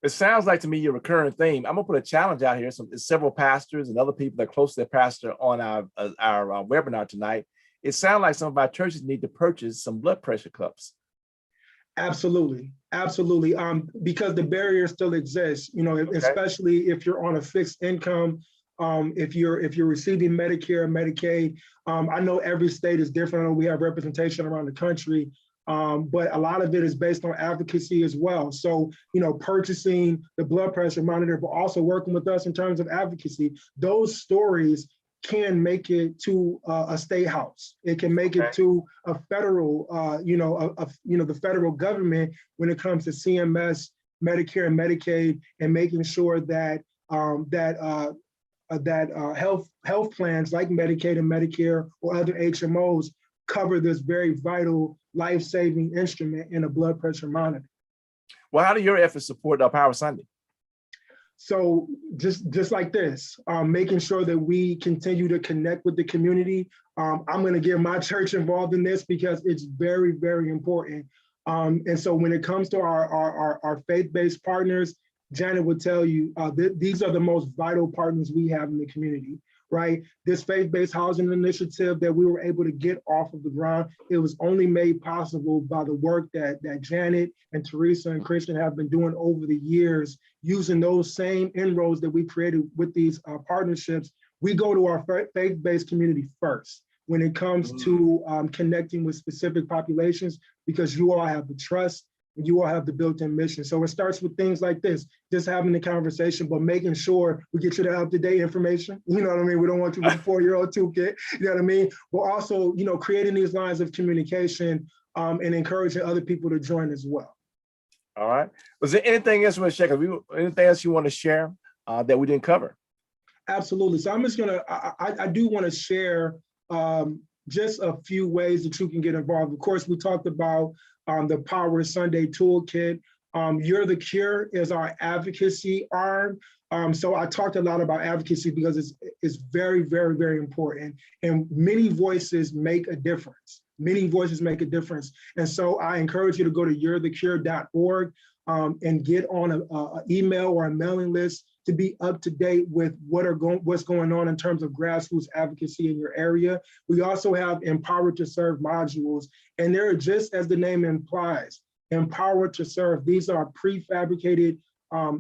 A: It sounds like to me your recurring theme. I'm gonna put a challenge out here. So several pastors and other people that are close to their pastor on our webinar tonight. It sounds like some of our churches need to purchase some blood pressure cups.
E: Absolutely, absolutely. Because the barrier still exists. Especially if you're on a fixed income. If you're receiving Medicare, Medicaid. I know every state is different. I know we have representation around the country. But a lot of it is based on advocacy as well. So, purchasing the blood pressure monitor, but also working with us in terms of advocacy, those stories can make it to a state house. It can make it to a federal, the federal government when it comes to CMS, Medicare, and Medicaid, and making sure that health plans like Medicaid and Medicare or other HMOs cover this very vital life-saving instrument in a blood pressure monitor.
A: Well, how do your efforts support Power Sunday?
E: So just like this, making sure that we continue to connect with the community. I'm going to get my church involved in this because it's very, very important. And so when it comes to our faith-based partners, Janet would tell you, these are the most vital partners we have in the community. right? This faith-based housing initiative that we were able to get off of the ground, it was only made possible by the work that Janet and Teresa and Christian have been doing over the years, using those same inroads that we created with these partnerships. We go to our faith-based community first when it comes to connecting with specific populations, because you all have the trust and you all have the built-in mission. So it starts with things like this, just having the conversation, but making sure we get you the up-to-date information. You know what I mean? We don't want you with a 4-year-old toolkit, you know what I mean? But also, you know, creating these lines of communication and encouraging other people to join as well.
A: All right. Was there anything else you want to share? Anything else you want to share that we didn't cover?
E: Absolutely. So I'm just gonna, I do want to share just a few ways that you can get involved. Of course, we talked about the Power Sunday Toolkit. You're the Cure is our advocacy arm. So I talked a lot about advocacy because it's very, very, very important. And many voices make a difference. Many voices make a difference. And so I encourage you to go to you'rethecure.org and get on an email or a mailing list to be up to date with what's going on in terms of grassroots advocacy in your area. We also have Empowered to Serve modules, and they're just as the name implies, Empowered to Serve. These are prefabricated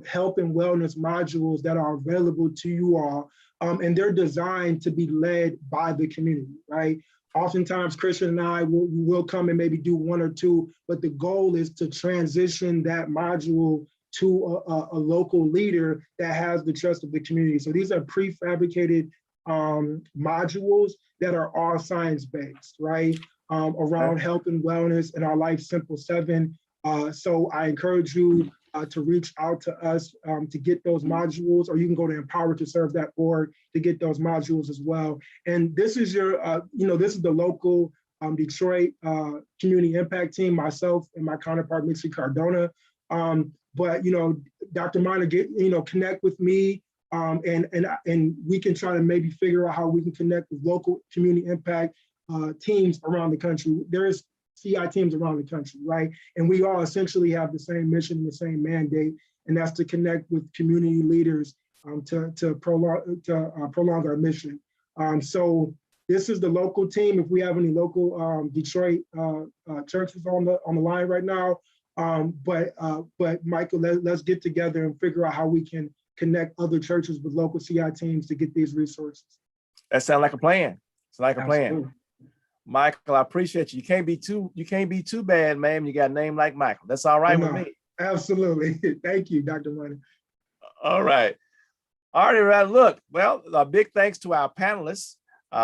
E: health and wellness modules that are available to you all, and they're designed to be led by the community, right? Oftentimes, Christian and I will come and maybe do 1 or 2, but the goal is to transition that module to a local leader that has the trust of the community. So these are prefabricated modules that are all science-based, right? Around health and wellness and our Life Simple 7. So I encourage you to reach out to us to get those modules, or you can go to empoweredtoserve.org to get those modules as well. And this is your, this is the local Detroit community impact team, myself and my counterpart, Mitzi Cardona. But, Dr. Minor, connect with me and we can try to maybe figure out how we can connect with local community impact teams around the country. There's CI teams around the country, right? And we all essentially have the same mission and the same mandate, and that's to connect with community leaders to prolong our mission. So this is the local team. If we have any local Detroit churches on the line right now, but Michael, let's get together and figure out how we can connect other churches with local CI teams to get these resources.
A: That sounds like a plan. It's like a
E: Absolutely.
A: plan. Michael, I appreciate you. You can't be too bad, man. You got a name like Michael. That's all right with me.
E: Absolutely. Thank you, Dr. Money.
A: All right. All right. Look, well, a big thanks to our panelists.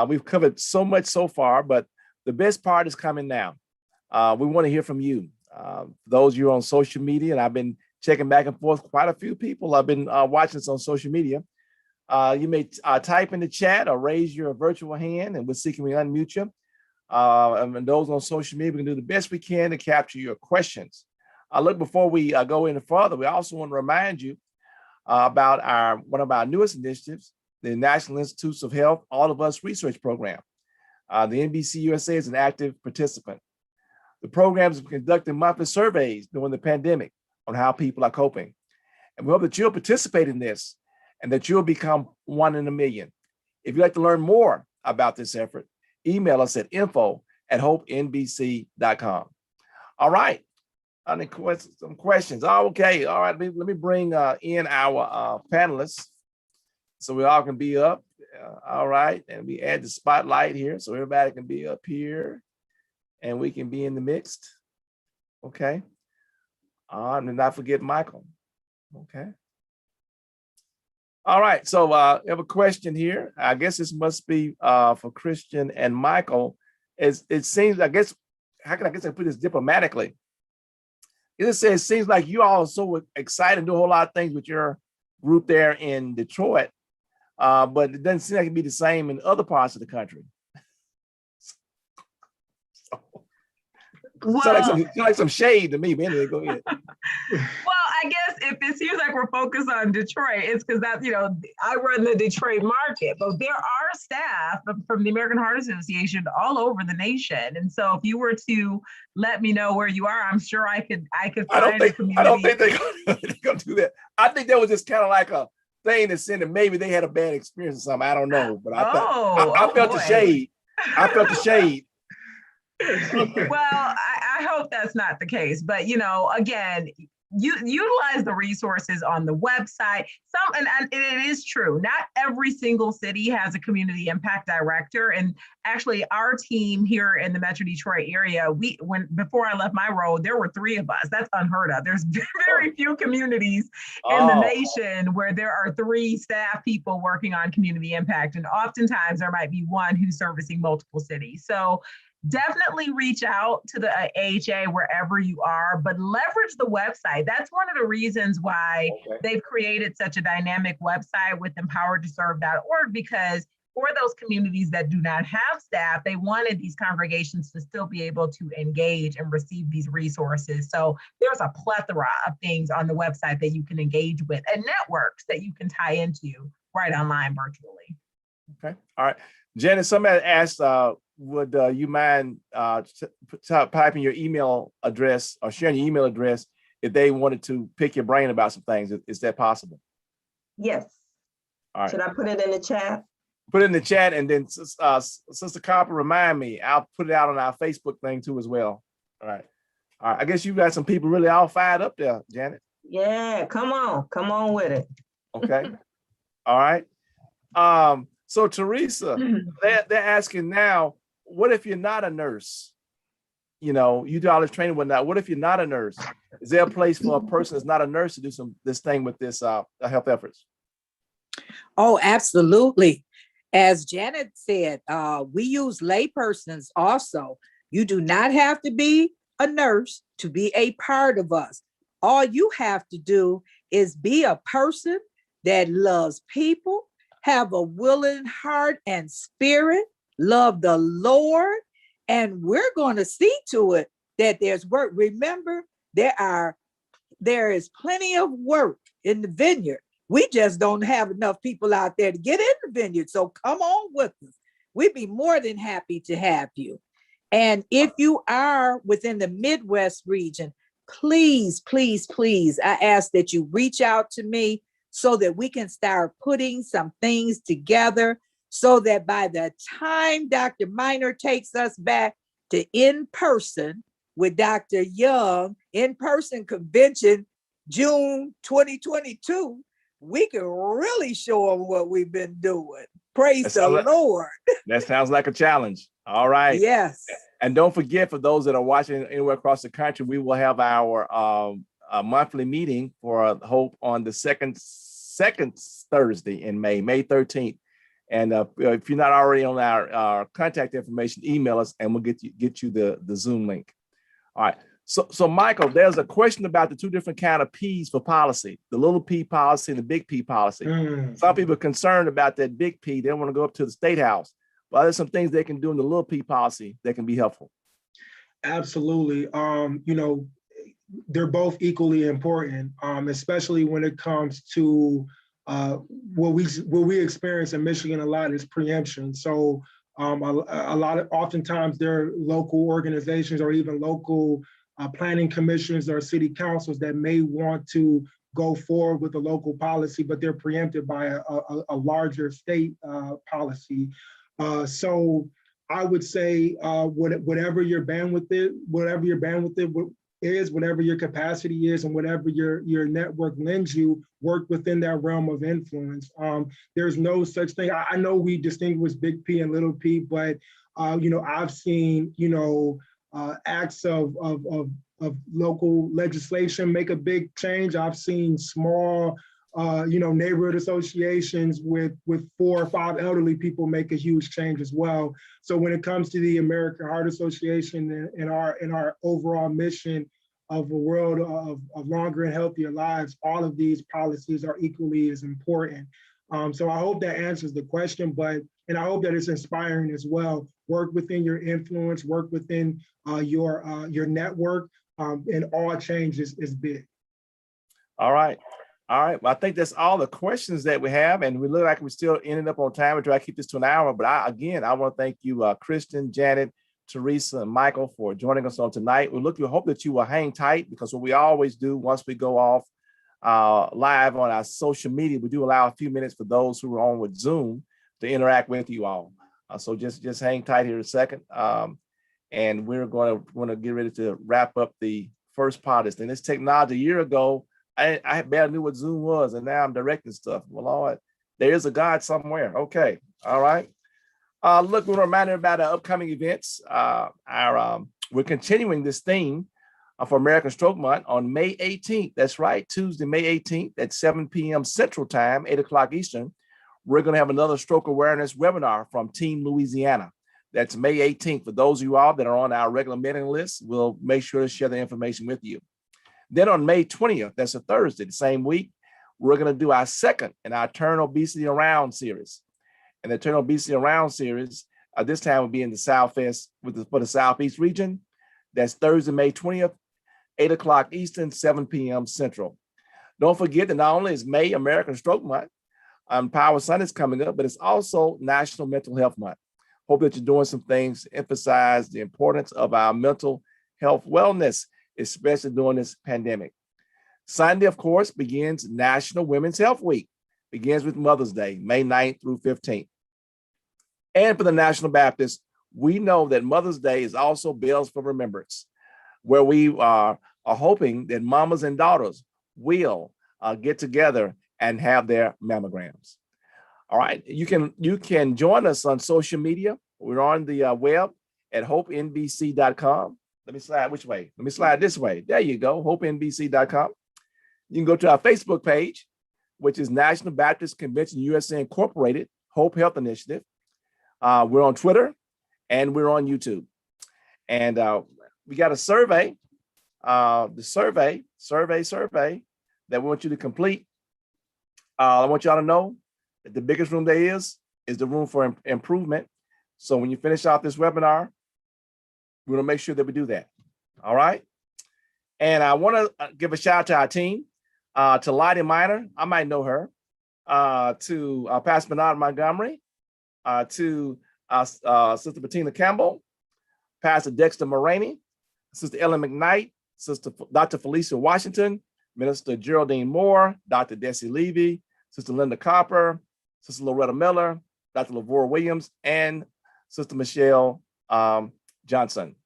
A: We've covered so much so far, but the best part is coming now. We want to hear from you. Those of you on social media, and I've been checking back and forth, quite a few people have been watching this on social media. You may type in the chat or raise your virtual hand, and we'll see can we unmute you. And those on social media, we can do the best we can to capture your questions. Look, before we go any further, we also want to remind you about one of our newest initiatives, the National Institutes of Health All of Us Research Program. The NBCUSA is an active participant. The program is conducting monthly surveys during the pandemic on how people are coping. And we hope that you'll participate in this and that you'll become 1 in a million. If you'd like to learn more about this effort, email us at info@hopenbc.com. All right. Some questions. Oh, okay. All right. Let me bring in our panelists so we all can be up. All right. And we add the spotlight here so everybody can be up here and we can be in the mixed. Okay. And not forget Michael. Okay. All right. So we have a question here. I guess this must be for Christian and Michael. It seems, I guess, how can I put this diplomatically? It says, it seems like you all are so excited and do a whole lot of things with your group there in Detroit, but it doesn't seem like it'd be the same in other parts of the country.
D: Well,
A: sound like some shade to me, but anyway, go ahead.
D: Well, I guess if it seems like we're focused on Detroit, it's because that, I run the Detroit market, but there are staff from the American Heart Association all over the nation. And so if you were to let me know where you are, I'm sure I could find a community.
A: I don't think they're gonna do that. I think that was just kind of like a thing that said that maybe they had a bad experience or something. I don't know, but I thought
D: Oh,
A: I felt the shade. I felt the shade.
D: Well, I hope that's not the case. But again, you utilize the resources on the website. And it is true. Not every single city has a community impact director. And actually, our team here in the Metro Detroit area, before I left my role, there were 3 of us. That's unheard of. There's very few communities in the nation where there are 3 staff people working on community impact. And oftentimes there might be one who's servicing multiple cities. So definitely reach out to the AHA wherever you are, but leverage the website. That's one of the reasons why they've created such a dynamic website with empoweredtoserve.org, because for those communities that do not have staff, they wanted these congregations to still be able to engage and receive these resources. So there's a plethora of things on the website that you can engage with and networks that you can tie into right online virtually.
A: Okay. All right. Janet, somebody asked, would you mind typing your email address or sharing your email address if they wanted to pick your brain about some things? Is that possible?
C: Yes.
A: All right.
C: Should I put it in the chat?
A: Put it in the chat, and then Sister Copper, remind me. I'll put it out on our Facebook thing too as well. All right. All right. I guess you got some people really all fired up there, Janet.
C: Yeah, come on with it.
A: Okay. All right. So Teresa, they're asking now, what if you're not a nurse? You do all this training, whatnot. What if you're not a nurse? Is there a place for a person that's not a nurse to do this thing with this health efforts?
B: Oh, absolutely. As Janet said, we use laypersons also. You do not have to be a nurse to be a part of us. All you have to do is be a person that loves people, have a willing heart and spirit, love the Lord, and we're going to see to it that there's work. Remember, there is plenty of work in the vineyard. We just don't have enough people out there to get in the vineyard. So come on with us. We'd be more than happy to have you. And if you are within the Midwest region, please, please, please, I ask that you reach out to me so that we can start putting some things together so that by the time Dr. Minor takes us back to in-person with Dr. Young, in-person convention, June 2022, we can really show them what we've been doing. Praise the Lord.
A: That sounds like a challenge. All right.
B: Yes.
A: And don't forget, for those that are watching anywhere across the country, we will have our monthly meeting for Hope on the second Thursday in May 13th. And if you're not already on our contact information, email us and we'll get you the Zoom link. All right. So Michael, there's a question about the 2 different kind of P's for policy, the little P policy and the big P policy. Some people are concerned about that big P. They don't want to go up to the State House. But there's some things they can do in the little P policy that can be helpful.
E: Absolutely. They're both equally important, especially when it comes to what we experience in Michigan a lot is preemption. So oftentimes there are local organizations or even local planning commissions or city councils that may want to go forward with a local policy, but they're preempted by a larger state policy. So I would say whatever your bandwidth is, whatever your capacity is, and whatever your network lends you, work within that realm of influence. There's no such thing. I know we distinguish big P and little P, but I've seen acts of local legislation make a big change. I've seen small neighborhood associations with 4 or 5 elderly people make a huge change as well. So when it comes to the American Heart Association and our overall mission of a world of longer and healthier lives, all of these policies are equally as important. So I hope that answers the question, and I hope that it's inspiring as well. Work within your influence, work within your network, and all change is big.
A: All right. All right. Well, I think that's all the questions that we have, and we look like we're still ending up on time. We try to keep this to an hour, but I want to thank you, Kristen, Janet, Teresa, and Michael for joining us on tonight. We hope that you will hang tight, because what we always do once we go off live on our social media. We do allow a few minutes for those who are on with Zoom to interact with you all. So just hang tight here a second. And we're going to get ready to wrap up the first part of this thing. This technology, a year ago, I barely knew what Zoom was, and now I'm directing stuff. Well, Lord, there is a God somewhere. Okay, all right. Look, we're reminded about our upcoming events. We're continuing this theme for American Stroke Month on May 18th. That's right, Tuesday, May 18th at 7 p.m. Central Time, 8 o'clock Eastern. We're going to have another stroke awareness webinar from Team Louisiana. That's May 18th. For those of you all that are on our regular mailing list, we'll make sure to share the information with you. Then on May 20th, that's a Thursday, the same week, we're going to do our second in our Turn Obesity Around series. And the Turn Obesity Around series, this time will be in the Southwest for the Southeast region. That's Thursday, May 20th, 8 o'clock Eastern, 7 p.m. Central. Don't forget that not only is May American Stroke Month, Power Sun is coming up, but it's also National Mental Health Month. Hope that you're doing some things to emphasize the importance of our mental health wellness, especially during this pandemic. Sunday, of course, begins National Women's Health Week. Begins with Mother's Day, May 9th through 15th. And for the National Baptists, we know that Mother's Day is also Bells for Remembrance, where we are hoping that mamas and daughters will get together and have their mammograms. All right, you can join us on social media. We're on the web at hopenbc.com. Let me slide which way? Let me slide this way. There you go, hopenbc.com. You can go to our Facebook page, which is National Baptist Convention USA Incorporated, Hope Health Initiative. We're on Twitter and we're on YouTube. And we got a survey, the survey that we want you to complete. I want y'all to know that the biggest room there is the room for improvement. So when you finish off this webinar, we're gonna make sure that we do that. All right. And I want to give a shout out to our team, to Lottie Minor, I might know her, to Pastor Bernard Montgomery, to Sister Bettina Campbell, Pastor Dexter Moraney, Sister Ellen McKnight, Sister Dr. Felicia Washington, Minister Geraldine Moore, Dr. Desi Levy, Sister Linda Copper, Sister Loretta Miller, Dr. Lavora Williams, and Sister Michelle Johnson.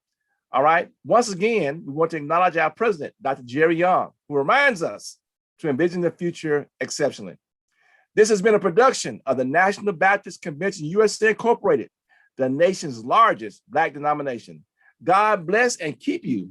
A: All right. Once again, we want to acknowledge our president, Dr. Jerry Young, who reminds us to envision the future exceptionally. This has been a production of the National Baptist Convention USA Incorporated, the nation's largest Black denomination. God bless and keep you